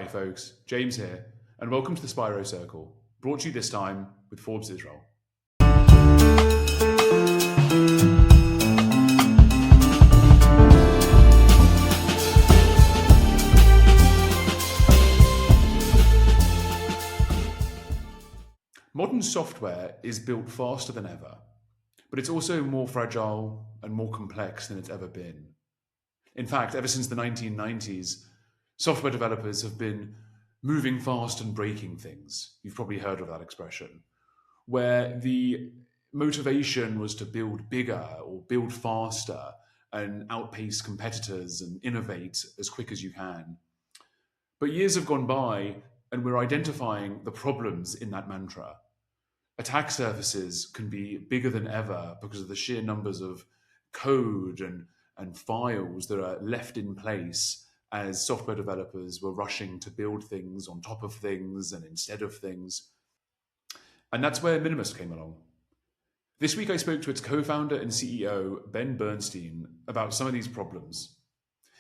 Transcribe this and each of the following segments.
Hi folks, James here, and welcome to the Spyro Circle, brought to you this time with Forbes Israel. Modern software is built faster than ever, but it's also more fragile and more complex than it's ever been. In fact, ever since the 1990s, software developers have been moving fast and breaking things. You've probably heard of that expression, where the motivation was to build bigger or build faster and outpace competitors and innovate as quick as you can. But years have gone by and we're identifying the problems in that mantra. Attack surfaces can be bigger than ever because of the sheer numbers of code and files that are left in place as software developers were rushing to build things on top of things and instead of things. And that's where Minimus came along. This week I spoke to its co-founder and CEO, Ben Bernstein, about some of these problems.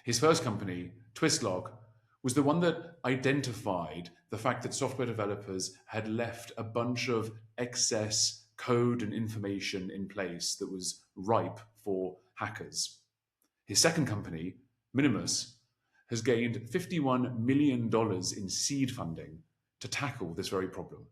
His first company, Twistlock, was the one that identified the fact that software developers had left a bunch of excess code and information in place that was ripe for hackers. His second company, Minimus, has gained $51 million in seed funding to tackle this very problem.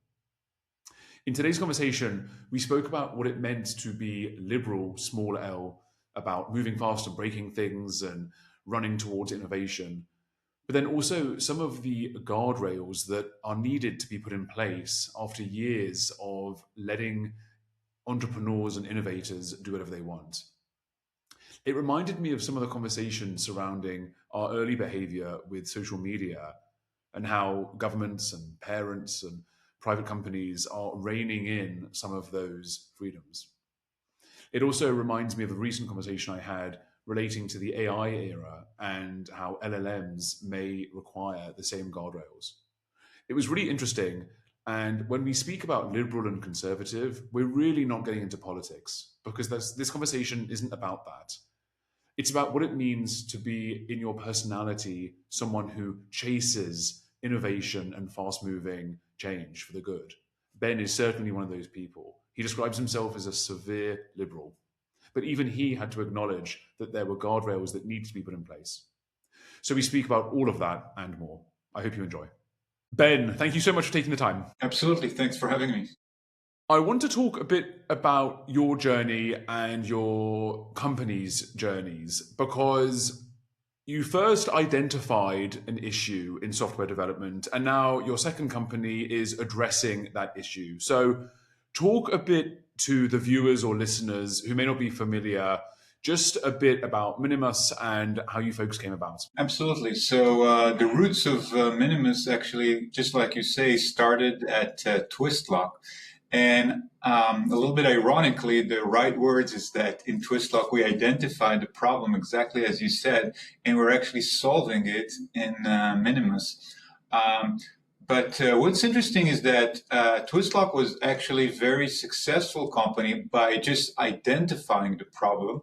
In today's conversation, we spoke about what it meant to be liberal, small L, about moving fast and breaking things and running towards innovation, but then also some of the guardrails that are needed to be put in place after years of letting entrepreneurs and innovators do whatever they want. It reminded me of some of the conversations surrounding our early behavior with social media and how governments and parents and private companies are reining in some of those freedoms. It also reminds me of a recent conversation I had relating to the AI era and how LLMs may require the same guardrails. It was really interesting. And when we speak about liberal and conservative, we're really not getting into politics because this conversation isn't about that. It's about what it means to be, in your personality, someone who chases innovation and fast-moving change for the good. Ben is certainly one of those people. He describes himself as a severe liberal. But even he had to acknowledge that there were guardrails that need to be put in place. So we speak about all of that and more. I hope you enjoy. Ben, thank you so much for taking the time. Absolutely. Thanks for having me. I want to talk a bit about your journey and your company's journeys because you first identified an issue in software development and now your second company is addressing that issue. So talk a bit to the viewers or listeners who may not be familiar, just a bit about Minimus and how you folks came about. Absolutely. So the roots of Minimus actually, just like you say, started at Twistlock. And a little bit ironically, the right words is that in Twistlock, we identified the problem exactly as you said, and we're actually solving it in Minimus. But what's interesting is that Twistlock was actually a very successful company by just identifying the problem,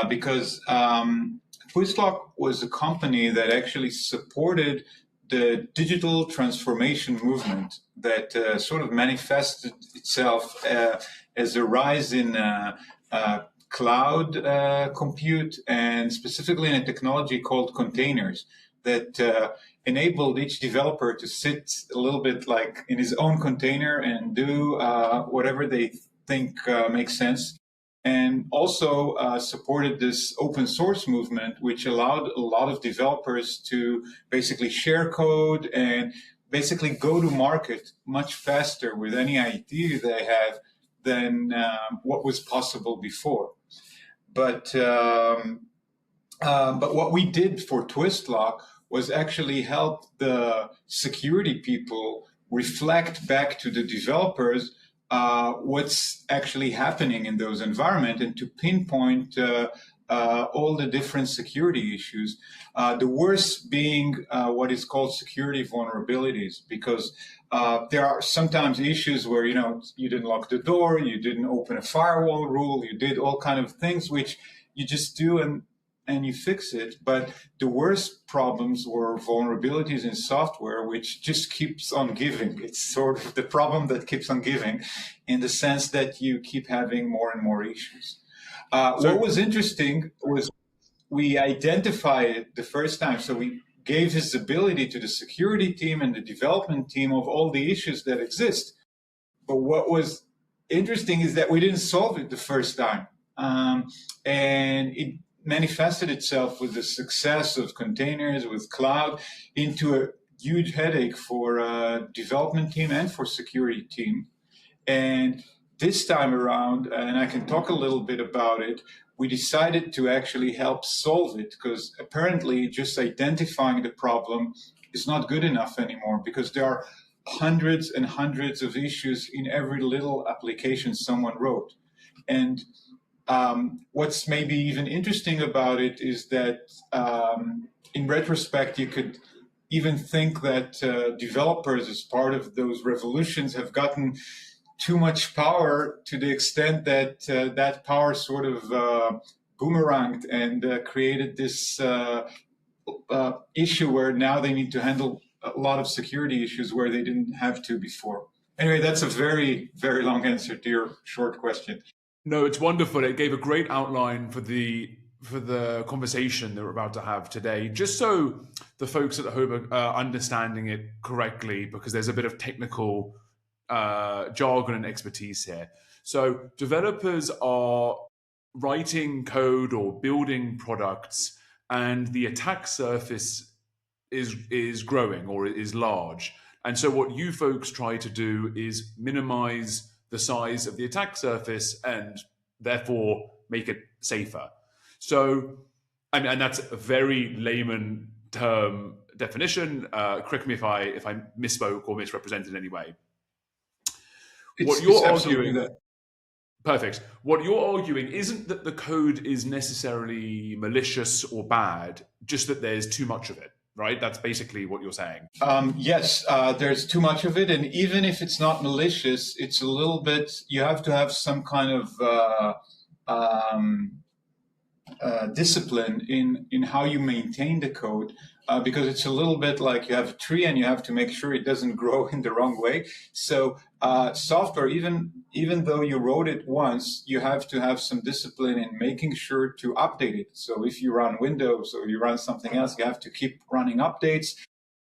because Twistlock was a company that actually supported the digital transformation movement that sort of manifested itself as a rise in cloud compute, and specifically in a technology called containers that enabled each developer to sit a little bit like in his own container and do whatever they think makes sense. And also supported this open source movement, which allowed a lot of developers to basically share code and basically go to market much faster with any idea they have than what was possible before. But what we did for Twistlock was actually help the security people reflect back to the developers what's actually happening in those environments and to pinpoint all the different security issues. The worst being what is called security vulnerabilities, because there are sometimes issues where, you didn't lock the door, you didn't open a firewall rule, you did all kind of things which you just do, and and you fix it. But the worst problems were vulnerabilities in software, which just keeps on giving. It's sort of the problem that keeps on giving, in the sense that you keep having more and more issues. What was interesting was we identified it the first time. So we gave visibility to the security team and the development team of all the issues that exist. But what was interesting is that we didn't solve it the first time. And it manifested itself with the success of containers, with cloud, into a huge headache for development team and for security team. And this time around, and I can talk a little bit about it, we decided to actually help solve it, because apparently just identifying the problem is not good enough anymore, because there are hundreds and hundreds of issues in every little application someone wrote. And what's maybe even interesting about it is that in retrospect, you could even think that developers, as part of those revolutions, have gotten too much power, to the extent that that power sort of boomeranged and created this issue where now they need to handle a lot of security issues where they didn't have to before. Anyway, that's a very, very long answer to your short question. No, it's wonderful. It gave a great outline for the conversation that we're about to have today, just so the folks at home are understanding it correctly, because there's a bit of technical jargon and expertise here. So developers are writing code or building products, and the attack surface is growing or is large. And so what you folks try to do is minimize the size of the attack surface and therefore make it safer. So, and that's a very layman term definition. Correct me if I misspoke or misrepresented in any way. What you're arguing, perfect. What you're arguing isn't that the code is necessarily malicious or bad, just that there's too much of it, right? That's basically what you're saying. Yes, there's too much of it. And even if it's not malicious, it's a little bit, you have to have some kind of discipline in how you maintain the code, because it's a little bit like you have a tree and you have to make sure it doesn't grow in the wrong way. So software, even though you wrote it once, you have to have some discipline in making sure to update it. So if you run Windows or you run something else, you have to keep running updates.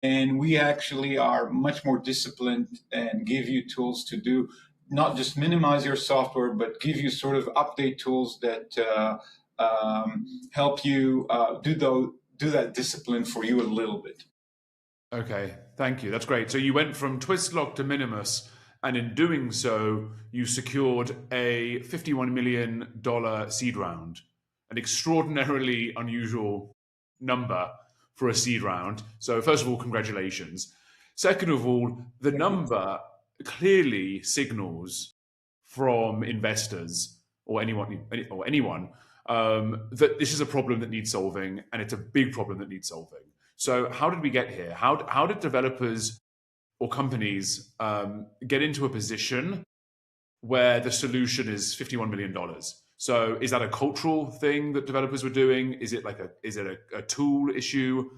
And we actually are much more disciplined and give you tools to do, not just minimize your software, but give you sort of update tools that help you do that discipline for you a little bit. Okay, thank you. That's great. So you went from Twistlock to Minimus, and in doing so, you secured a $51 million seed round, an extraordinarily unusual number for a seed round. So first of all, congratulations. Second of all, the number clearly signals from investors or anyone that this is a problem that needs solving, and it's a big problem that needs solving. So how did we get here? How did developers or companies get into a position where the solution is $51 million? So is that a cultural thing that developers were doing? Is it a tool issue?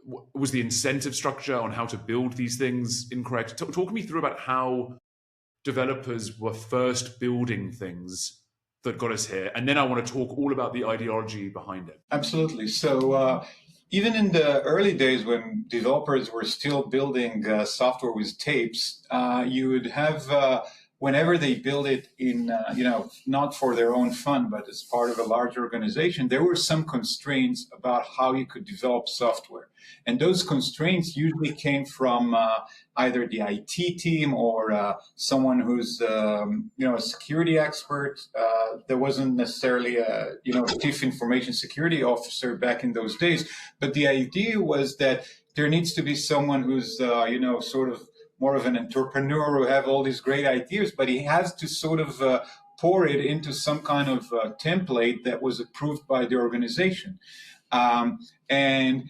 Was the incentive structure on how to build these things incorrect? Talk me through about how developers were first building things that got us here. And then I want to talk all about the ideology behind it. Absolutely. So even in the early days when developers were still building software with tapes, you would have, whenever they build it in, not for their own fun, but as part of a large organization, there were some constraints about how you could develop software. And those constraints usually came from either the IT team or someone who's, a security expert. There wasn't necessarily a, chief information security officer back in those days. But the idea was that there needs to be someone who's, sort of more of an entrepreneur who have all these great ideas, but he has to sort of pour it into some kind of template that was approved by the organization. And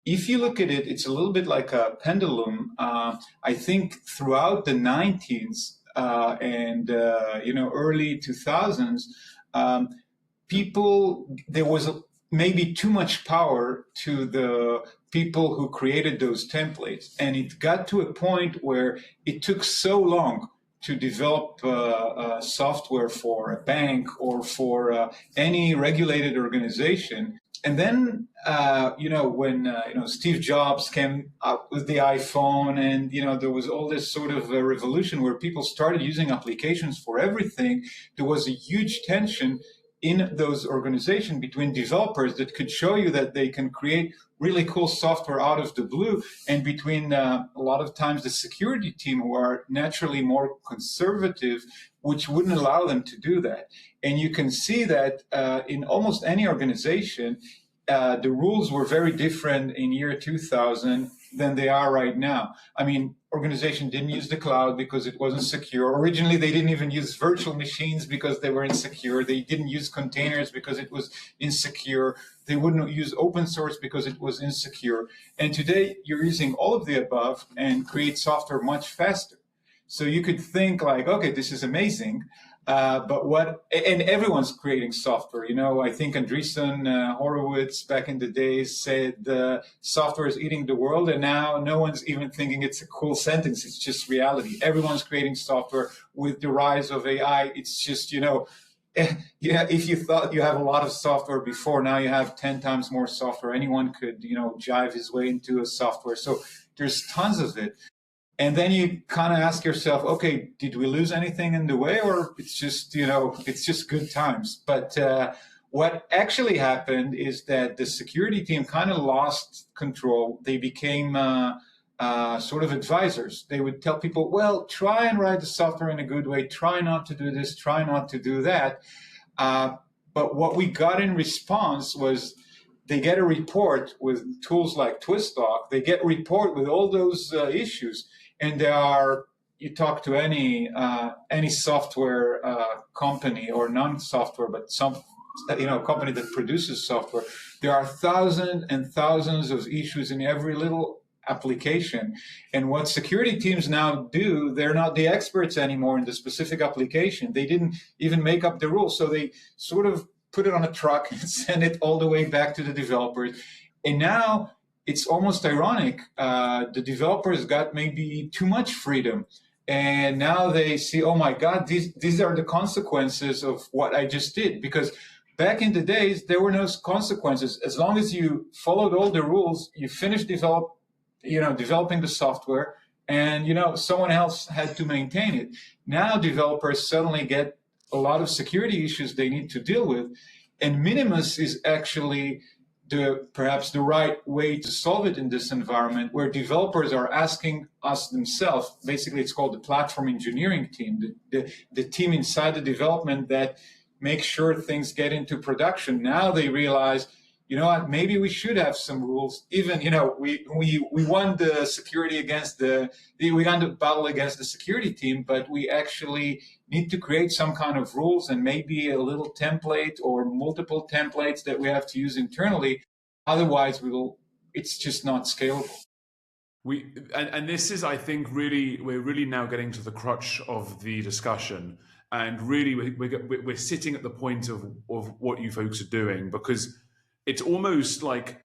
if you look at it, it's a little bit like a pendulum. I think throughout the 90s and early 2000s, there was maybe too much power to the people who created those templates. And it got to a point where it took so long to develop software for a bank or for any regulated organization. And then, when Steve Jobs came up with the iPhone, and there was all this sort of a revolution where people started using applications for everything. There was a huge tension in those organizations between developers that could show you that they can create really cool software out of the blue, and between a lot of times the security team, who are naturally more conservative, which wouldn't allow them to do that. And you can see that in almost any organization, the rules were very different in year 2000 than they are right now. I mean, organization didn't use the cloud because it wasn't secure. Originally, they didn't even use virtual machines because they were insecure. They didn't use containers because it was insecure. They wouldn't use open source because it was insecure. And today, you're using all of the above and create software much faster. So you could think like, okay, this is amazing. And everyone's creating software. I think Andreessen Horowitz back in the days said software is eating the world, and now no one's even thinking it's a cool sentence. It's just reality. Everyone's creating software. With the rise of AI, it's just, if you thought you have a lot of software before, now you have 10 times more software. Anyone could, jive his way into a software. So there's tons of it. And then you kind of ask yourself, okay, did we lose anything in the way, or it's just, it's just good times? But what actually happened is that the security team kind of lost control. They became sort of advisors. They would tell people, well, try and write the software in a good way. Try not to do this. Try not to do that. But what we got in response was, they get a report with tools like Twistlock. They get a report with all those issues. And you talk to any software company, or non-software, but some company that produces software, there are thousands and thousands of issues in every little application. And what security teams now do, they're not the experts anymore in the specific application. They didn't even make up the rules. So they sort of put it on a truck and send it all the way back to the developers. And now it's almost ironic. The developers got maybe too much freedom. And now they see, oh my God, these are the consequences of what I just did. Because back in the days, there were no consequences. As long as you followed all the rules, you finished developing the software, and someone else had to maintain it. Now developers suddenly get a lot of security issues they need to deal with. And Minimus is actually perhaps the right way to solve it in this environment, where developers are asking us themselves. Basically, it's called the platform engineering team, the team inside the development that makes sure things get into production. Now they realize, you know what, maybe we should have some rules. Even, we won the security we won the battle against the security team, but we actually need to create some kind of rules, and maybe a little template or multiple templates that we have to use internally. Otherwise, it's just not scalable. And this is, I think, we're really now getting to the crux of the discussion. And really, we're sitting at the point of what you folks are doing, because it's almost like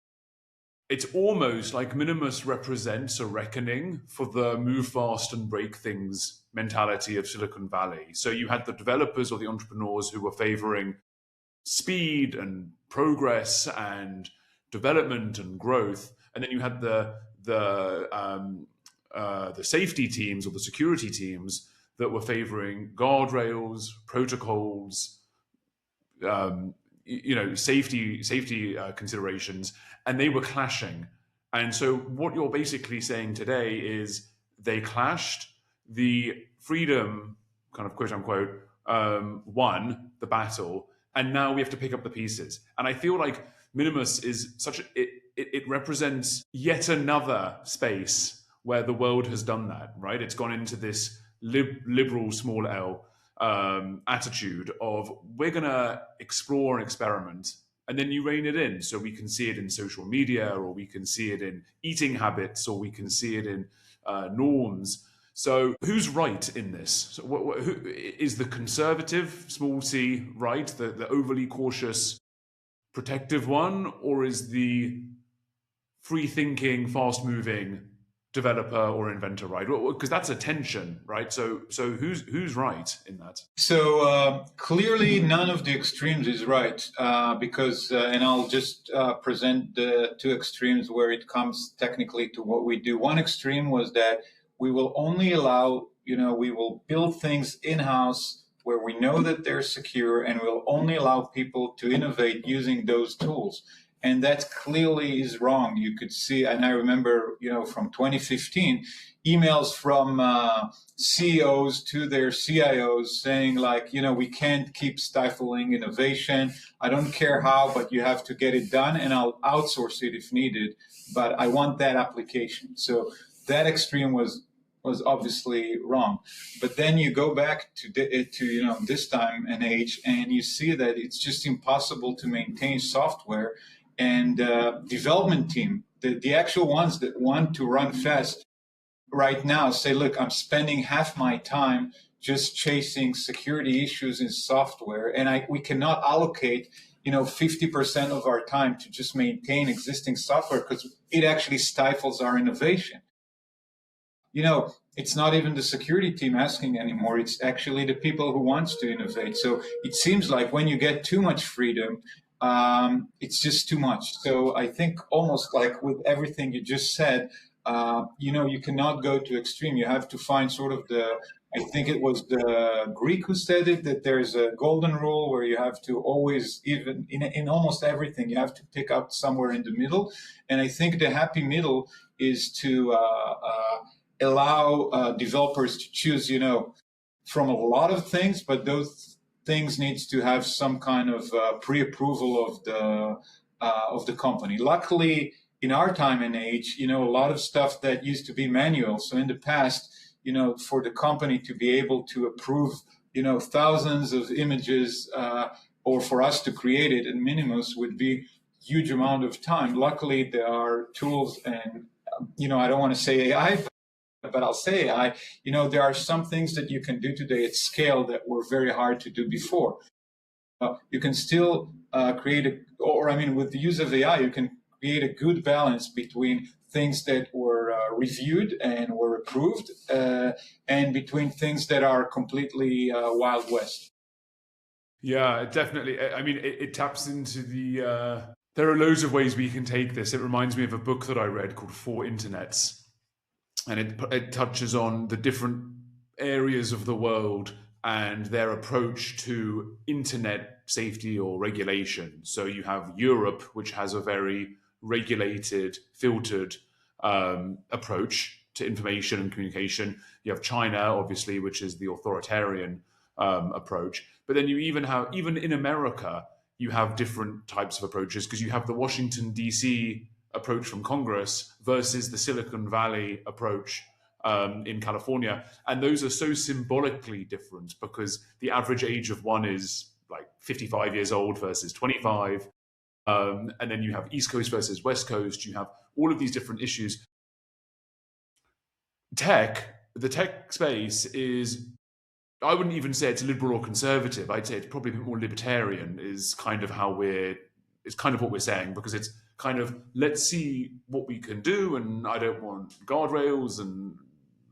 Minimus represents a reckoning for the move fast and break things mentality of Silicon Valley. So you had the developers or the entrepreneurs who were favoring speed and progress and development and growth, and then you had the safety teams or the security teams that were favoring guardrails, protocols, safety considerations, and they were clashing. And so what you're basically saying today is they clashed. The freedom, kind of quote unquote, won the battle, and now we have to pick up the pieces. And I feel like Minimus is it represents yet another space where the world has done that, right? It's gone into this liberal small L attitude of, we're going to explore and experiment, and then you rein it in. So we can see it in social media, or we can see it in eating habits, or we can see it in norms. So who's right in this? So who, is the conservative, small c, right, the overly cautious, protective one, or is the free-thinking, fast-moving developer or inventor right? Because that's a tension, right? So who's right in that? So clearly, none of the extremes is right because, and I'll just present the two extremes where it comes technically to what we do. One extreme was that we will only allow, we will build things in-house where we know that they're secure, and we'll only allow people to innovate using those tools. And that clearly is wrong. You could see, and I remember, from 2015, emails from CEOs to their CIOs saying like, we can't keep stifling innovation. I don't care how, but you have to get it done, and I'll outsource it if needed. But I want that application. So that extreme was obviously wrong. But then you go back to this time and age, and you see that it's just impossible to maintain software. And development team, the actual ones that want to run fast right now say, look, I'm spending half my time just chasing security issues in software, and we cannot allocate 50% of our time to just maintain existing software because it actually stifles our innovation. It's not even the security team asking anymore. It's actually the people who wants to innovate. So it seems like when you get too much freedom, it's just too much. So I think almost like with everything you just said, you cannot go to extreme. You have to find sort of I think it was the Greek who said it, that there's a golden rule where you have to always, even in almost everything, you have to pick up somewhere in the middle. And I think the happy middle is to allow developers to choose, from a lot of things, but those things needs to have some kind of pre-approval of the company. Luckily, in our time and age, a lot of stuff that used to be manual. So in the past, for the company to be able to approve, thousands of images, or for us to create it in Minimus would be huge amount of time. Luckily, there are tools, and I don't want to say AI, but I'll say AI. There are some things that you can do today at scale that were very hard to do before. You can still with the use of AI, you can create a good balance between things that were reviewed and were approved, and between things that are completely Wild West. Yeah, definitely. I mean, it taps into there are loads of ways we can take this. It reminds me of a book that I read called Four Internets. And it touches on the different areas of the world and their approach to internet safety or regulation. So you have Europe, which has a very regulated, filtered approach to information and communication. You have China, obviously, which is the authoritarian approach. But then you even in America, you have different types of approaches because you have the Washington, D.C. approach from Congress versus the Silicon Valley approach in California. And those are so symbolically different because the average age of one is like 55 years old versus 25. And then you have East Coast versus West Coast. You have all of these different issues. The tech space is, I wouldn't even say it's liberal or conservative. I'd say it's probably a bit more libertarian is kind of it's kind of what we're saying, because it's kind of, let's see what we can do, and I don't want guardrails and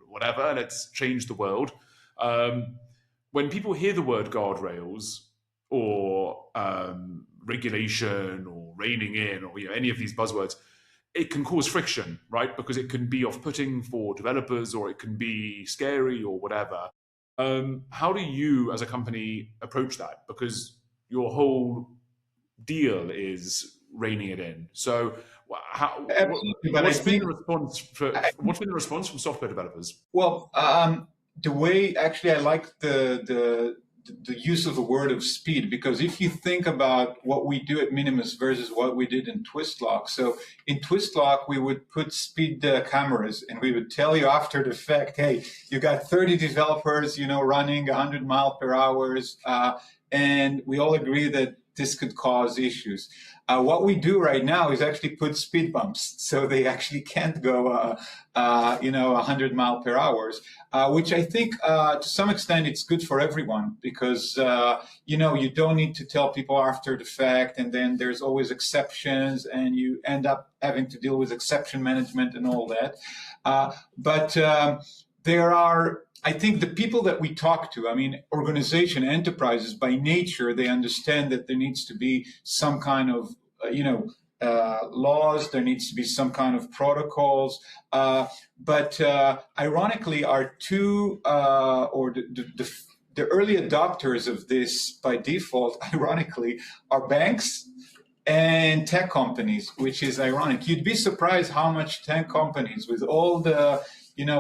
whatever, let's change the world. When people hear the word guardrails or regulation or reining in or any of these buzzwords, it can cause friction, right? Because it can be off-putting for developers, or it can be scary or whatever. How do you, as a company, approach that? Because your whole deal is reining it in. So, what's been the response from software developers? Well, the way actually I like the use of the word of speed, because if you think about what we do at Minimus versus what we did in Twistlock. So in Twistlock, we would put speed cameras, and we would tell you after the fact, hey, you got 30 developers, running 100 miles per hour, and we all agree that this could cause issues. What we do right now is actually put speed bumps, so they actually can't go, 100 mile per hours, which I think to some extent it's good for everyone because you don't need to tell people after the fact, and then there's always exceptions, and you end up having to deal with exception management and all that. But there are, I think, the people that we talk to, I mean, organization, enterprises, by nature, they understand that there needs to be some kind of, laws, there needs to be some kind of protocols. But ironically, our two, or the early adopters of this by default, ironically, are banks and tech companies, which is ironic. You'd be surprised how much tech companies, with all the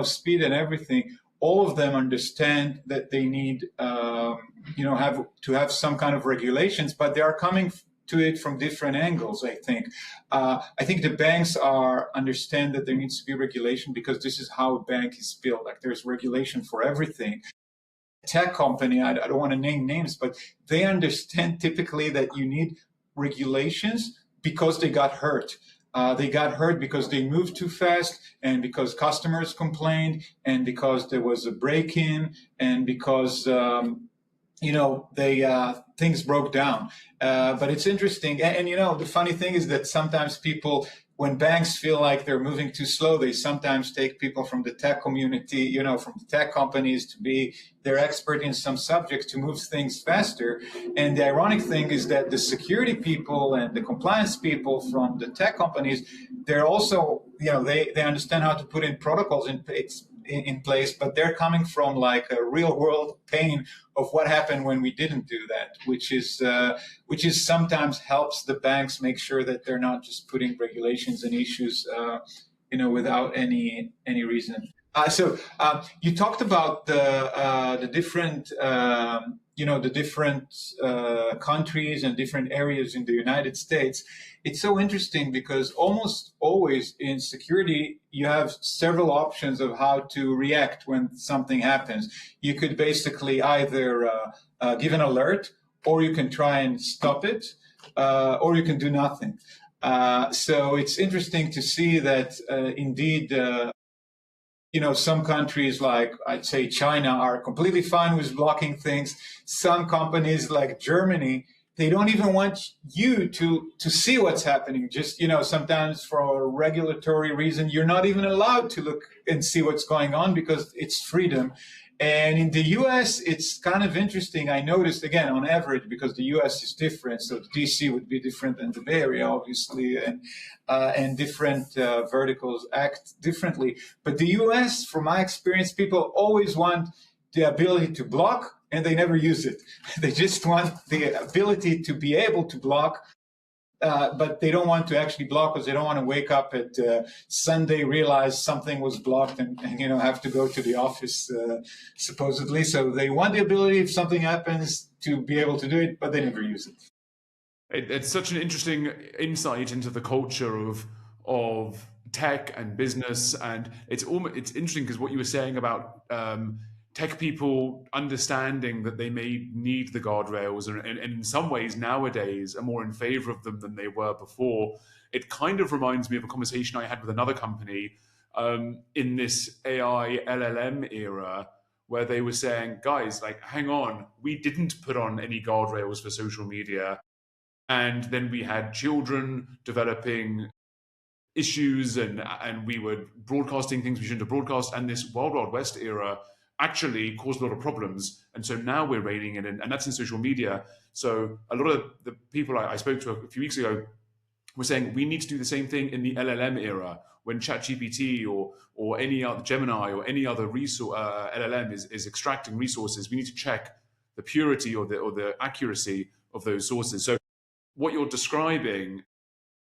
speed and everything, all of them understand that they need have to have some kind of regulations, but they are coming to it from different angles. I think the banks understand that there needs to be regulation because this is how a bank is built. Like there's regulation for everything. Tech company, I don't want to name names, but they understand typically that you need regulations because they got hurt. They got hurt because they moved too fast, and because customers complained, and because there was a break-in, and because things broke down. But it's interesting, and the funny thing is that sometimes people, when banks feel like they're moving too slow, they sometimes take people from the tech community, from the tech companies to be their expert in some subjects to move things faster. And the ironic thing is that the security people and the compliance people from the tech companies, they're also, they understand how to put in protocols in place, but they're coming from like a real world pain of what happened when we didn't do that, which is sometimes helps the banks make sure that they're not just putting regulations and issues, without any reason. So you talked about the different, the different countries and different areas in the United States. It's so interesting because almost always in security, you have several options of how to react when something happens. You could basically either give an alert, or you can try and stop it, or you can do nothing. So it's interesting to see that indeed, some countries like, I'd say, China are completely fine with blocking things. Some companies like Germany, they don't even want you to see what's happening. Just, sometimes for a regulatory reason, you're not even allowed to look and see what's going on because it's freedom. And in the US, it's kind of interesting. I noticed, again, on average, because the US is different, so DC would be different than the Bay Area, obviously, and different verticals act differently. But the US, from my experience, people always want the ability to block, and they never use it. They just want the ability to be able to block, but they don't want to actually block because they don't want to wake up at Sunday, realize something was blocked, and have to go to the office supposedly. So they want the ability, if something happens, to be able to do it, but they never use it. It's such an interesting insight into the culture of tech and business, and it's interesting because what you were saying about tech people understanding that they may need the guardrails, and in some ways nowadays are more in favor of them than they were before. It kind of reminds me of a conversation I had with another company in this AI LLM era, where they were saying, guys, like, hang on, we didn't put on any guardrails for social media. And then we had children developing issues, and we were broadcasting things we shouldn't have broadcast. And this Wild Wild West era actually caused a lot of problems. And so now we're reining it in, and that's in social media. So a lot of the people I spoke to a few weeks ago were saying we need to do the same thing in the LLM era, when ChatGPT or any other Gemini or any other resource LLM is extracting resources. We need to check the purity or the accuracy of those sources. So what you're describing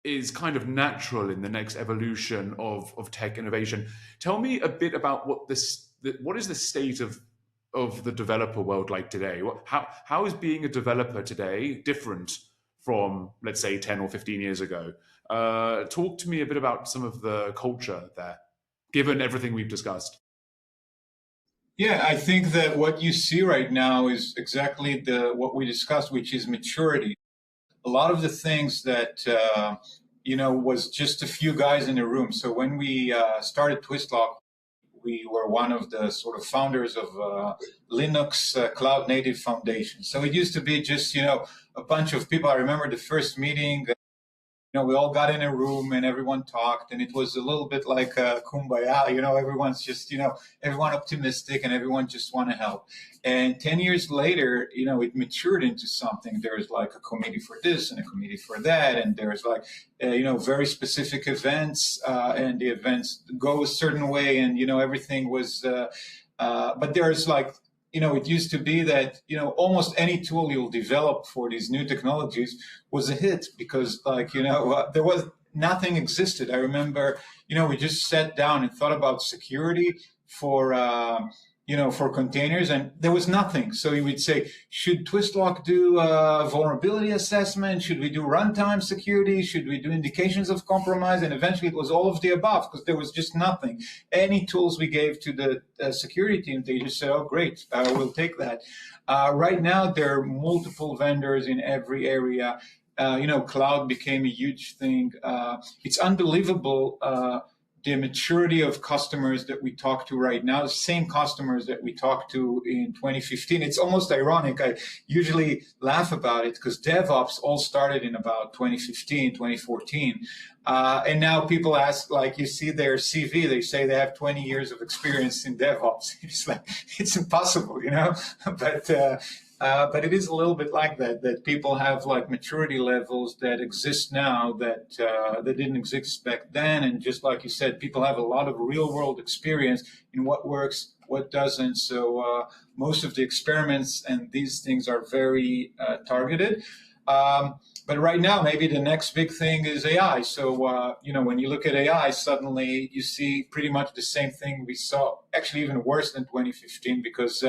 is kind of natural in the next evolution of tech innovation. Tell me a bit about what is the state of the developer world like today? How is being a developer today different from, let's say, 10 or 15 years ago? Talk to me a bit about some of the culture there, given everything we've discussed. Yeah, I think that what you see right now is exactly what we discussed, which is maturity. a lot of the things that was just a few guys in a room. So when we started Twistlock, we were one of the sort of founders of Linux Cloud Native Foundation. So it used to be just a bunch of people. I remember the first meeting. We all got in a room and everyone talked, and it was a little bit like kumbaya. Everyone's just everyone optimistic and everyone just want to help. And 10 years later, it matured into something. There's like a committee for this and a committee for that, and there's like very specific events, and the events go a certain way, and everything was. But there's like. It used to be that, almost any tool you'll develop for these new technologies was a hit because there was nothing existed. I remember, we just sat down and thought about security for containers, and there was nothing. So you would say, should Twistlock do a vulnerability assessment? Should we do runtime security? Should we do indications of compromise? And eventually it was all of the above because there was just nothing. Any tools we gave to the security team, they just said, oh, great, we'll take that. Right now, there are multiple vendors in every area. Cloud became a huge thing. It's unbelievable the maturity of customers that we talk to right now, the same customers that we talked to in 2015. It's almost ironic. I usually laugh about it because DevOps all started in about 2015, 2014. And now people ask, like, you see their CV, they say they have 20 years of experience in DevOps. It's like, it's impossible, but it is a little bit like that people have like maturity levels that exist now that didn't exist back then. And just like you said, people have a lot of real world experience in what works, what doesn't. So most of the experiments and these things are very targeted. But right now, maybe the next big thing is AI. So, when you look at AI, suddenly you see pretty much the same thing we saw, actually even worse than 2015, because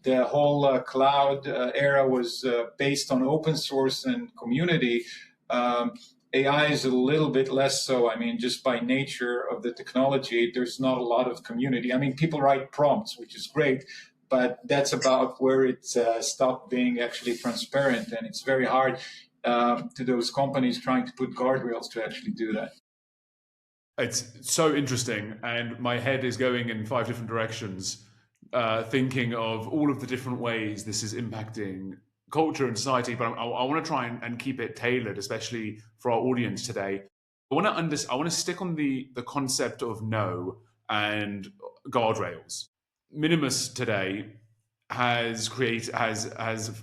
the whole cloud era was based on open source and community. AI is a little bit less so. I mean, just by nature of the technology, there's not a lot of community. I mean, people write prompts, which is great, but that's about where it stopped being actually transparent. And it's very hard to those companies trying to put guardrails to actually do that. It's so interesting. And my head is going in 5 different directions. Thinking of all of the different ways this is impacting culture and society, but I want to try and keep it tailored, especially for our audience today. I want to stick on the concept of no and guardrails. Minimus today has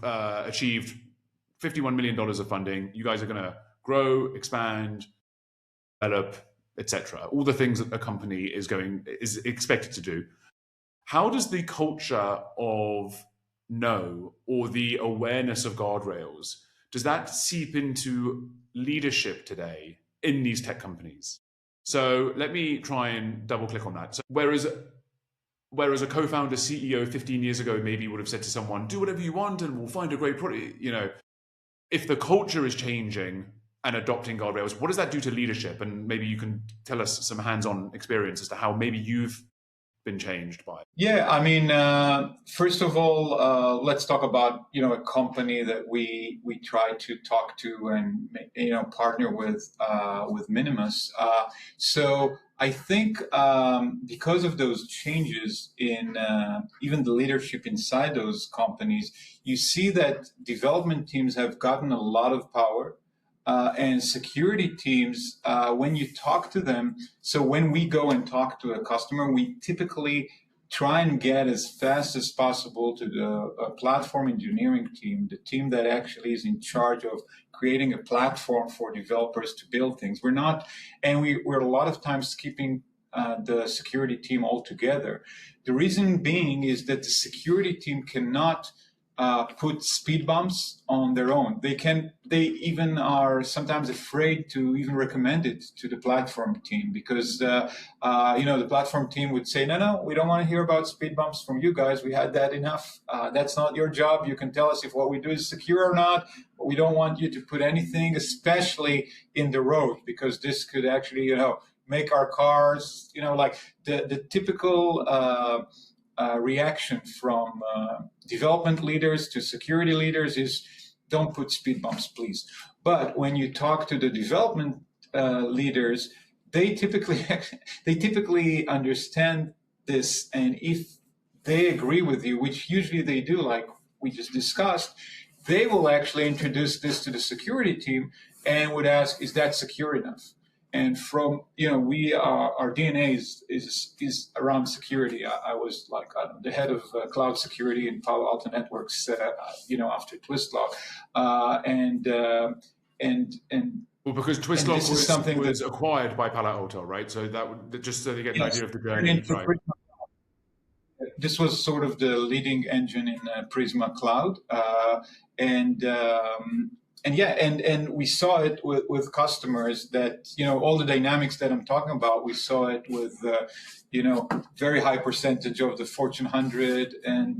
achieved $51 million of funding. You guys are going to grow, expand, develop, etc. All the things that a company is expected to do. How does the culture of no, or the awareness of guardrails, does that seep into leadership today in these tech companies? So let me try and double click on that. So whereas a co-founder, CEO 15 years ago maybe would have said to someone, do whatever you want and we'll find a great product, if the culture is changing and adopting guardrails, what does that do to leadership? And maybe you can tell us some hands-on experience as to how maybe you've been changed by it. Yeah, I mean, first of all, let's talk about a company that we try to talk to and partner with Minimus. So I think because of those changes in even the leadership inside those companies, you see that development teams have gotten a lot of power. And security teams, when you talk to them, so when we go and talk to a customer, we typically try and get as fast as possible to the platform engineering team, the team that actually is in charge of creating a platform for developers to build things. We're a lot of times skipping the security team altogether. The reason being is that the security team cannot put speed bumps on their own. They even are sometimes afraid to even recommend it to the platform team because, the platform team would say, no, we don't want to hear about speed bumps from you guys. We had that enough. That's not your job. You can tell us if what we do is secure or not, but we don't want you to put anything, especially in the road, because this could actually, make our cars, like the typical, reaction from development leaders to security leaders is don't put speed bumps, please. But when you talk to the development leaders, they typically they typically understand this, and if they agree with you, which usually they do, like we just discussed, they will actually introduce this to the security team and would ask, "Is that secure enough?" And from we our DNA is around security. I was like the head of cloud security in Palo Alto Networks, after Twistlock, and Well, because and Twistlock this is something was that acquired by Palo Alto, right? So that would, just so they get an yes, idea of the turned journey, into right? this was sort of the leading engine in Prisma Cloud, and yeah, and we saw it with customers that all the dynamics that I'm talking about. We saw it with very high percentage of the Fortune 100 and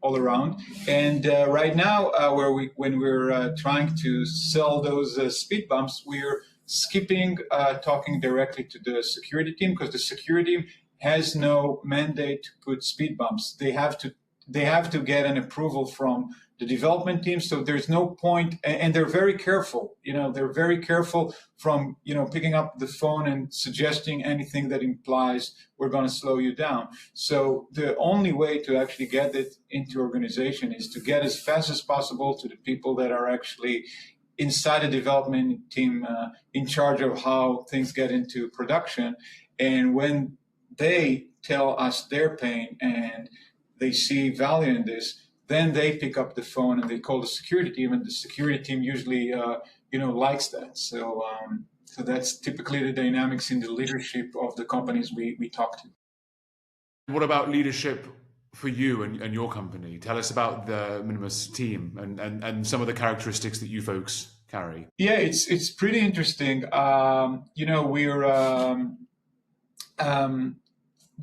all around. And right now, when we're trying to sell those speed bumps, we're skipping talking directly to the security team, because the security team has no mandate to put speed bumps. They have to get an approval from the development team. So there's no point, and they're very careful. They're very careful from picking up the phone and suggesting anything that implies we're going to slow you down. So the only way to actually get it into organization is to get as fast as possible to the people that are actually inside the development team, in charge of how things get into production. And when they tell us their pain and they see value in this, then they pick up the phone and they call the security team, and the security team usually likes that. So that's typically the dynamics in the leadership of the companies we talk to. What about leadership for you and your company? Tell us about the Minimus team and some of the characteristics that you folks carry. Yeah, it's pretty interesting.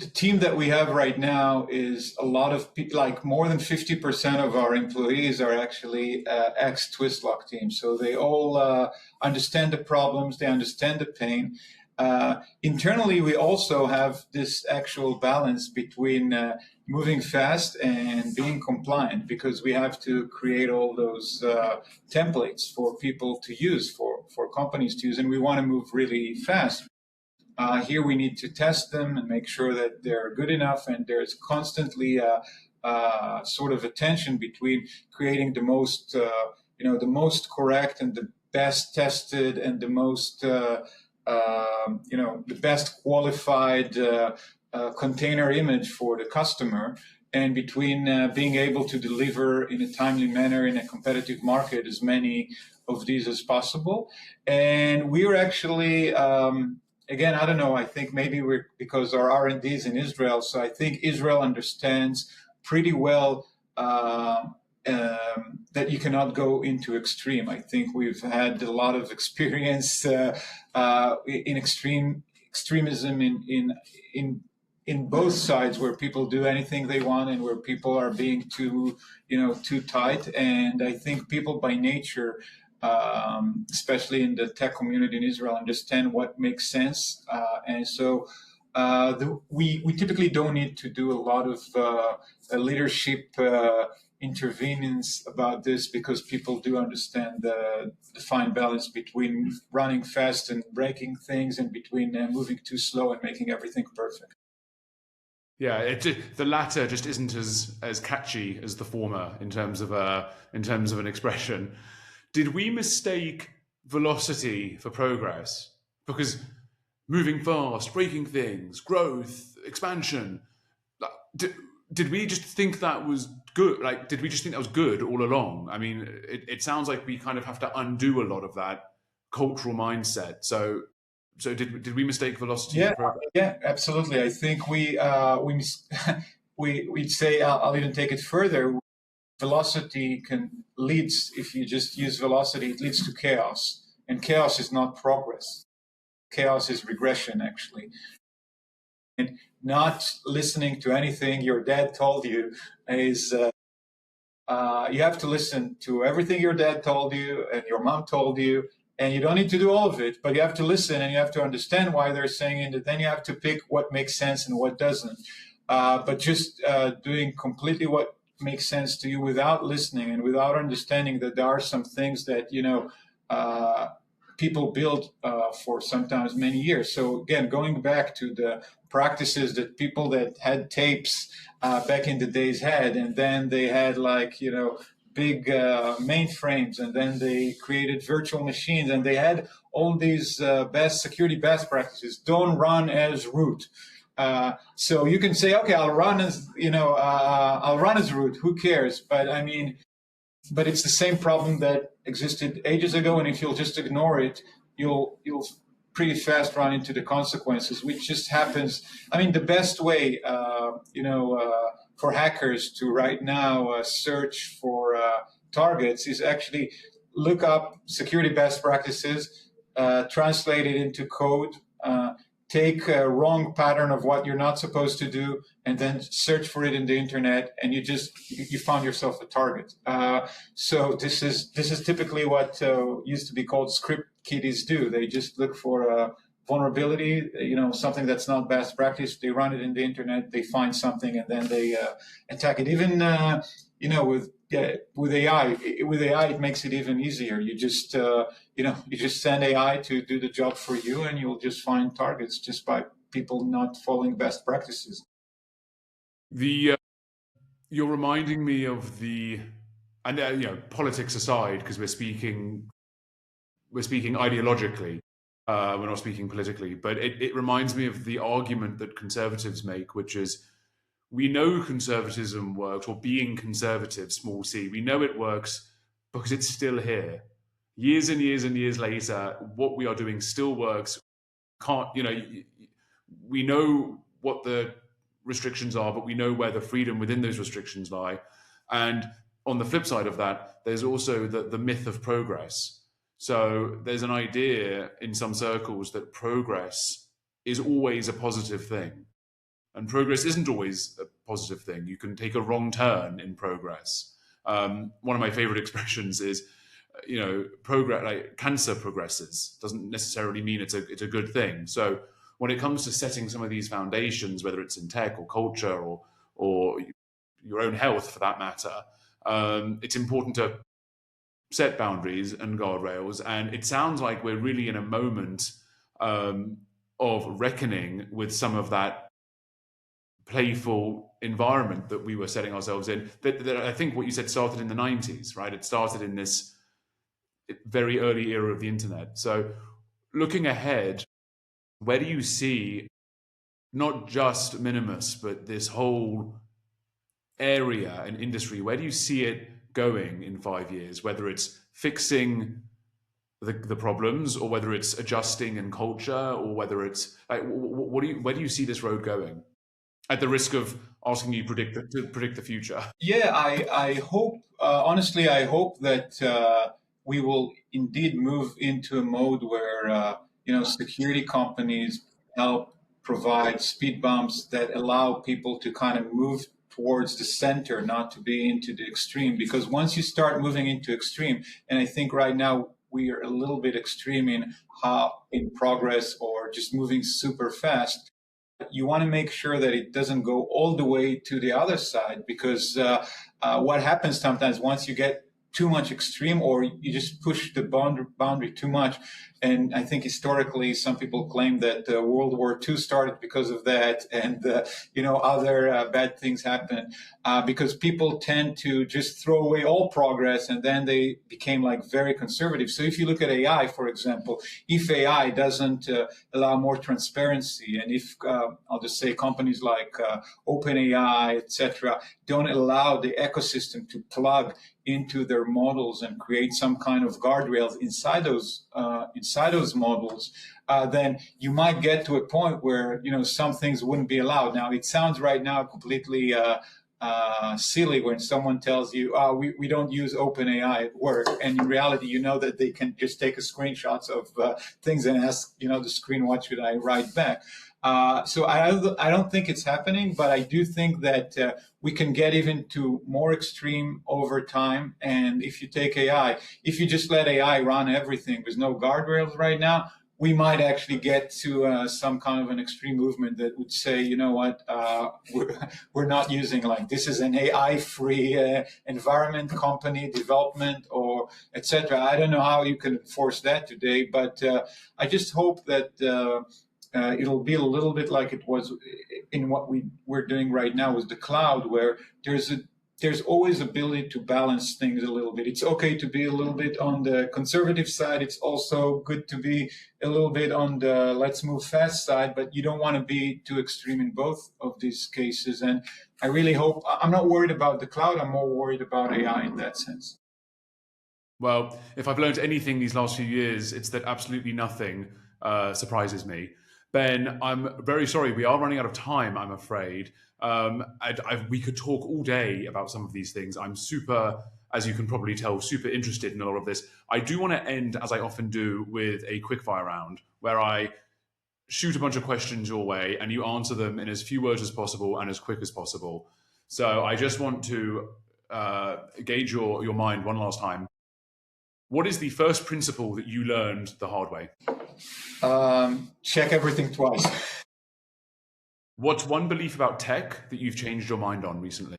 The team that we have right now is a lot of people, like more than 50% of our employees are actually ex-Twistlock teams. So they all understand the problems, they understand the pain. Internally, we also have this actual balance between moving fast and being compliant, because we have to create all those templates for people to use, for companies to use, and we want to move really fast. Here we need to test them and make sure that they're good enough, and there's constantly sort of a tension between creating the most, the most correct and the best tested and the most, the best qualified container image for the customer, and between being able to deliver in a timely manner in a competitive market as many of these as possible. And we're actually again, I don't know, I think maybe because our R&D is in Israel, so I think Israel understands pretty well that you cannot go into extreme. I think we've had a lot of experience in extremism in both sides, where people do anything they want and where people are being too tight. And I think people by nature, especially in the tech community in Israel, understand what makes sense. And so we typically don't need to do a lot of leadership interventions about this, because people do understand the fine balance between running fast and breaking things, and between moving too slow and making everything perfect. Yeah, the latter just isn't as catchy as the former in terms of an expression. Did we mistake velocity for progress? Because moving fast, breaking things, growth, expansion, did we just think that was good? Like, did we just think that was good all along? I mean, it sounds like we kind of have to undo a lot of that cultural mindset. So did we mistake velocity for progress? Yeah, absolutely. I think we'd say, I'll even take it further. Velocity leads, if you just use velocity, it leads to chaos. And chaos is not progress. Chaos is regression, actually. And not listening to anything your dad told you is, you have to listen to everything your dad told you and your mom told you. And you don't need to do all of it, but you have to listen and you have to understand why they're saying it. And then you have to pick what makes sense and what doesn't. But just doing completely what make sense to you without listening and without understanding that there are some things that, people build for sometimes many years. So again, going back to the practices that people that had tapes back in the days had, and then they had like, big mainframes, and then they created virtual machines, and they had all these best practices. Don't run as root. So you can say, okay, I'll run as root. Who cares? But I mean, but it's the same problem that existed ages ago, and if you'll just ignore it, you'll pretty fast run into the consequences, which just happens. I mean, the best way, for hackers to right now search for targets is actually look up security best practices, translate it into code, take a wrong pattern of what you're not supposed to do, and then search for it in the internet, and you found yourself a target. So this is typically what used to be called script kiddies do. They just look for a vulnerability, something that's not best practice. They run it in the internet, they find something, and then they attack it. Even with AI, it makes it even easier. You just send AI to do the job for you, and you'll just find targets just by people not following best practices. You're reminding me of politics aside, because we're speaking ideologically, we're not speaking politically, but it reminds me of the argument that conservatives make, which is, we know conservatism works, or being conservative, small c, we know it works because it's still here. Years and years and years later, what we are doing still works. We know what the restrictions are, but we know where the freedom within those restrictions lie. And on the flip side of that, there's also the myth of progress. So there's an idea in some circles that progress is always a positive thing. And progress isn't always a positive thing. You can take a wrong turn in progress. One of my favorite expressions is, progress, like cancer progresses, doesn't necessarily mean it's a good thing. So when it comes to setting some of these foundations, whether it's in tech or culture or your own health for that matter, it's important to set boundaries and guardrails. And it sounds like we're really in a moment of reckoning with some of that playful environment that we were setting ourselves in. That I think what you said started in the 90s, right? It started in this very early era of the internet. So looking ahead, where do you see not just Minimus, but this whole area and industry, where do you see it going in 5 years, whether it's fixing the problems, or whether it's adjusting in culture, or whether it's like, where do you see this road going? At the risk of asking you to predict the future. Yeah, I hope, honestly, I hope that we will indeed move into a mode where, security companies help provide speed bumps that allow people to kind of move towards the center, not to be into the extreme. Because once you start moving into extreme, and I think right now we are a little bit extreme in progress, or just moving super fast, you want to make sure that it doesn't go all the way to the other side, because what happens sometimes once you get too much extreme, or you just push the boundary too much. And I think historically, some people claim that World War II started because of that, and other bad things happened because people tend to just throw away all progress, and then they became like very conservative. So if you look at AI, for example, if AI doesn't allow more transparency, and if I'll just say companies like OpenAI, etc., don't allow the ecosystem to plug into their models and create some kind of guardrails inside those models, then you might get to a point where some things wouldn't be allowed. Now, it sounds right now completely silly when someone tells you, "Oh, we don't use OpenAI at work," and in reality, you know that they can just take a screenshots of things and ask the screen, "What should I write back?" So I don't think it's happening, but I do think that we can get even to more extreme over time. And if you take AI, if you just let AI run everything, there's no guardrails right now, we might actually get to some kind of an extreme movement that would say, you know what, we're not using, like, this is an AI-free environment, company development, or etc. I don't know how you can enforce that today, but I just hope that it'll be a little bit like it was in what we're doing right now with the cloud, where there's always ability to balance things a little bit. It's okay to be a little bit on the conservative side. It's also good to be a little bit on the let's move fast side, but you don't want to be too extreme in both of these cases. And I really hope, I'm not worried about the cloud. I'm more worried about AI in that sense. Well, if I've learned anything these last few years, it's that absolutely nothing surprises me. Ben, I'm very sorry. We are running out of time, I'm afraid. We could talk all day about some of these things. I'm super, as you can probably tell, super interested in a lot of this. I do want to end, as I often do, with a quickfire round where I shoot a bunch of questions your way and you answer them in as few words as possible and as quick as possible. So I just want to gauge your mind one last time. What is the first principle that you learned the hard way? Check everything twice. What's one belief about tech that you've changed your mind on recently?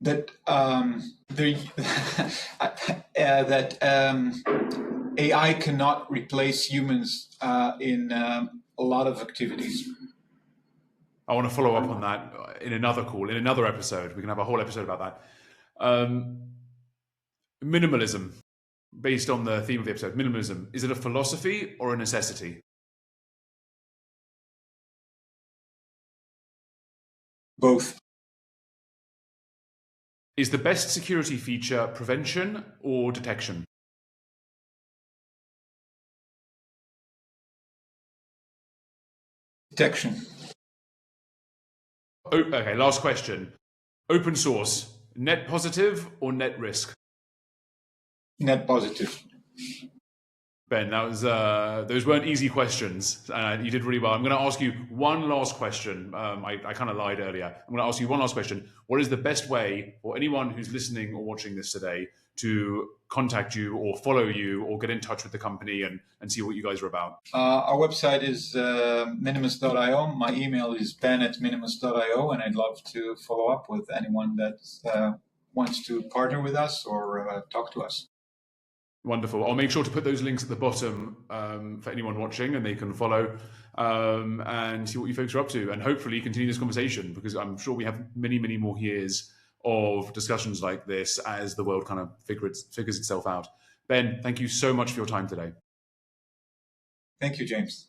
That AI cannot replace humans in a lot of activities. I want to follow up on that in another call, in another episode. We can have a whole episode about that. Minimalism, based on the theme of the episode. Minimalism, is it a philosophy or a necessity? Both. Is the best security feature prevention or detection? Detection. Oh, okay, last question. Open source, net positive or net risk? Net positive. Ben, that was those weren't easy questions. You did really well. I'm going to ask you one last question. I kind of lied earlier. I'm going to ask you one last question. What is the best way for anyone who's listening or watching this today to contact you or follow you or get in touch with the company and see what you guys are about? Our website is minimus.io. My email is ben@minimus.io, and I'd love to follow up with anyone that wants to partner with us or talk to us. Wonderful. I'll make sure to put those links at the bottom for anyone watching, and they can follow and see what you folks are up to, and hopefully continue this conversation, because I'm sure we have many, many more years of discussions like this as the world kind of figures itself out. Ben, thank you so much for your time today. Thank you, James.